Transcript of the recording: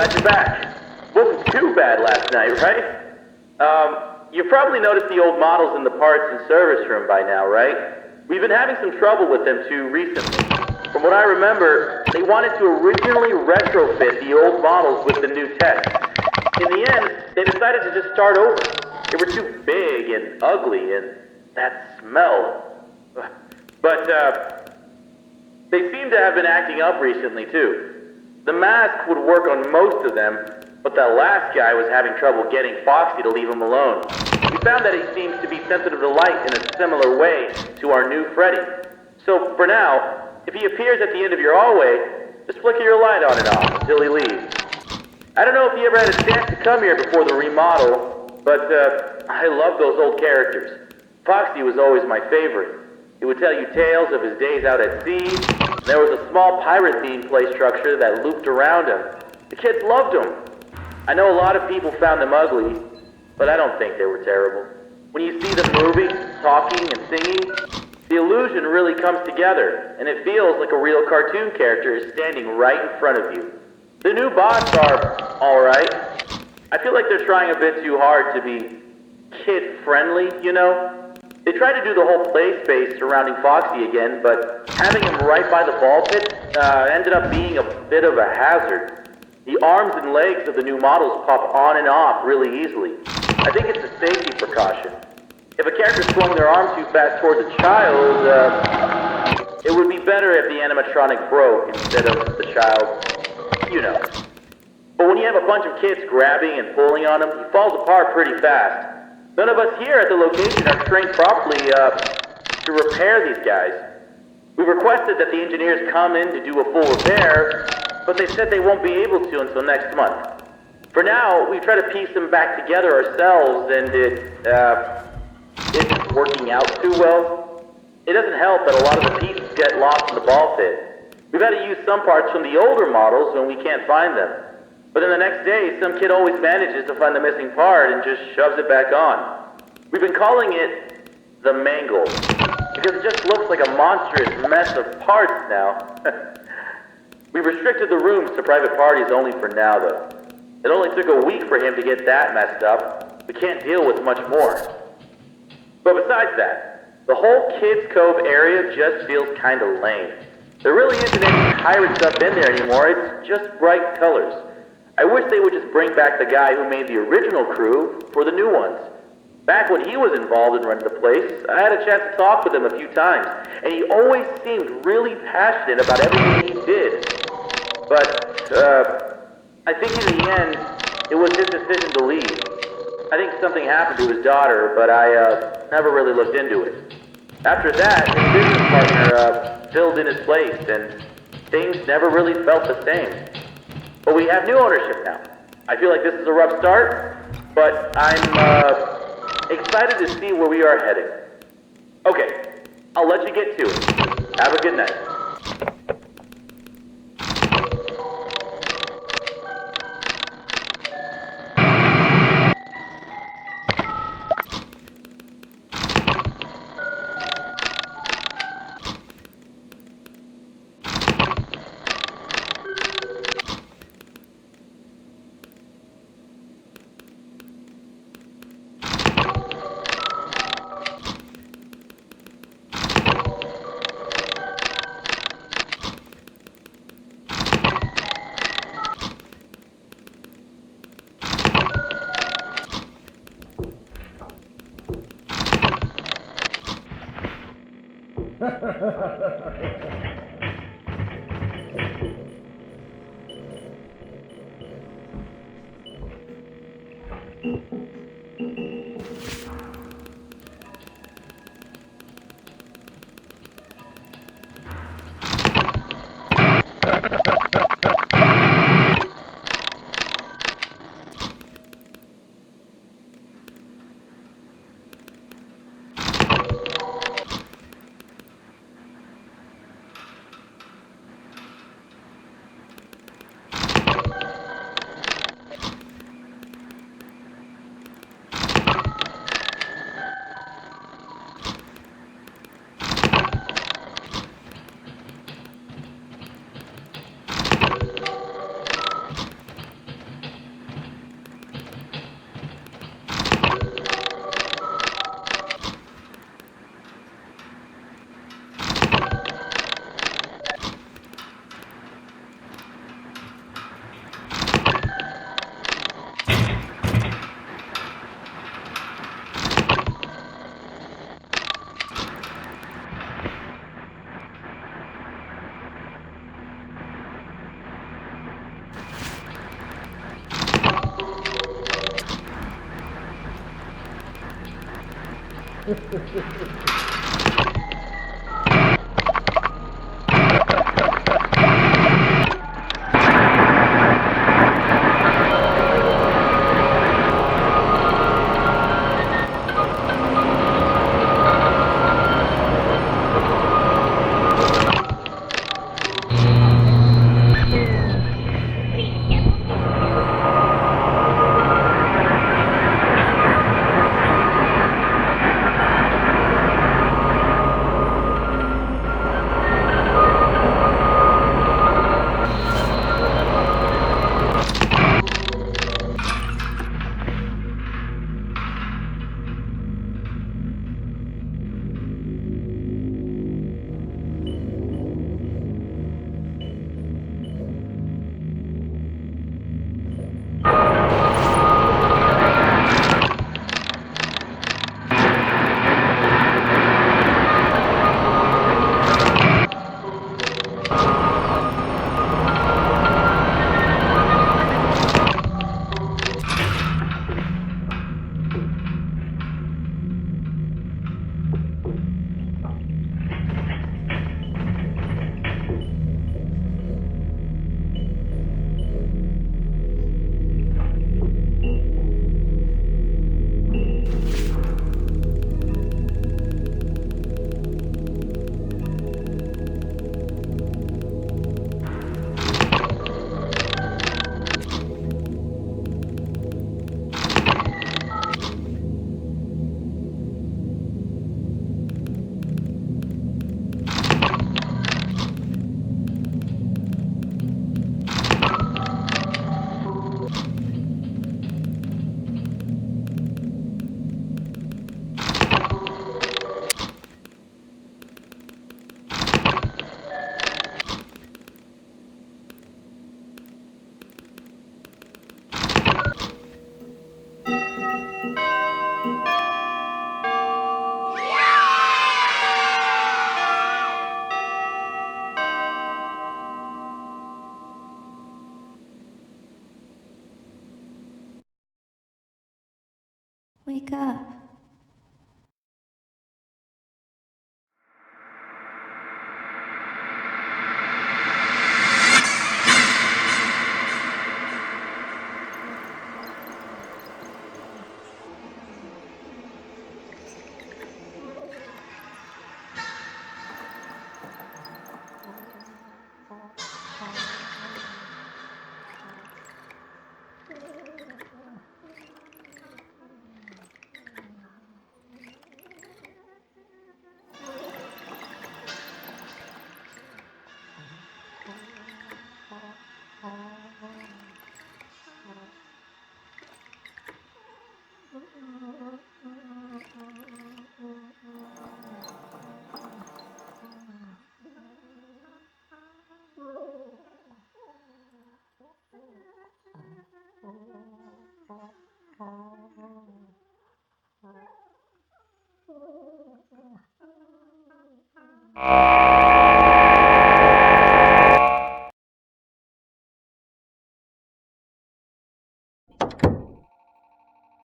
glad you're back. Wasn't too bad last night, right? You've probably noticed the old models in the parts and service room by now, right? We've been having some trouble with them too recently. From what I remember, they wanted to originally retrofit the old models with the new tech. In the end, they decided to just start over. They were too big and ugly, and that smell. But, they seem to have been acting up recently, too. The mask would work on most of them, but that last guy was having trouble getting Foxy to leave him alone. We found that he seems to be sensitive to light in a similar way to our new Freddy. So, for now, if he appears at the end of your hallway, just flicker your light on and off until he leaves. I don't know if you ever had a chance to come here before the remodel, but I love those old characters. Foxy was always my favorite. He would tell you tales of his days out at sea, and there was a small pirate-themed play structure that looped around him. The kids loved him. I know a lot of people found them ugly, but I don't think they were terrible. When you see them moving, talking, and singing, the illusion really comes together, and it feels like a real cartoon character is standing right in front of you. The new bots are alright. I feel like they're trying a bit too hard to be kid-friendly, you know? They tried to do the whole play space surrounding Foxy again, but having him right by the ball pit ended up being a bit of a hazard. The arms and legs of the new models pop on and off really easily. I think it's a safety precaution. If a character's throwing their arm too fast towards a child, it would be better if the animatronic broke instead of the child, you know. But when you have a bunch of kids grabbing and pulling on him, he falls apart pretty fast. None of us here at the location are trained properly to repair these guys. We requested that the engineers come in to do a full repair, but they said they won't be able to until next month. For now, we try to piece them back together ourselves, and it isn't working out too well. It doesn't help that a lot of the pieces get lost in the ball pit. We've had to use some parts from the older models when we can't find them. But then the next day, some kid always manages to find the missing part and just shoves it back on. We've been calling it the Mangle, because it just looks like a monstrous mess of parts now. We restricted the rooms to private parties only for now, though. It only took a week for him to get that messed up. We can't deal with much more. But besides that, the whole Kids Cove area just feels kind of lame. There really isn't any pirate stuff in there anymore, it's just bright colors. I wish they would just bring back the guy who made the original crew for the new ones. Back when he was involved in running the place, I had a chance to talk with him a few times, and he always seemed really passionate about everything he did. But, I think in the end, it was his decision to leave. I think something happened to his daughter, but I never really looked into it. After that, his business partner filled in his place, and things never really felt the same. But we have new ownership now. I feel like this is a rough start, but I'm excited to see where we are heading. Okay, I'll let you get to it. Have a good night. Wake up.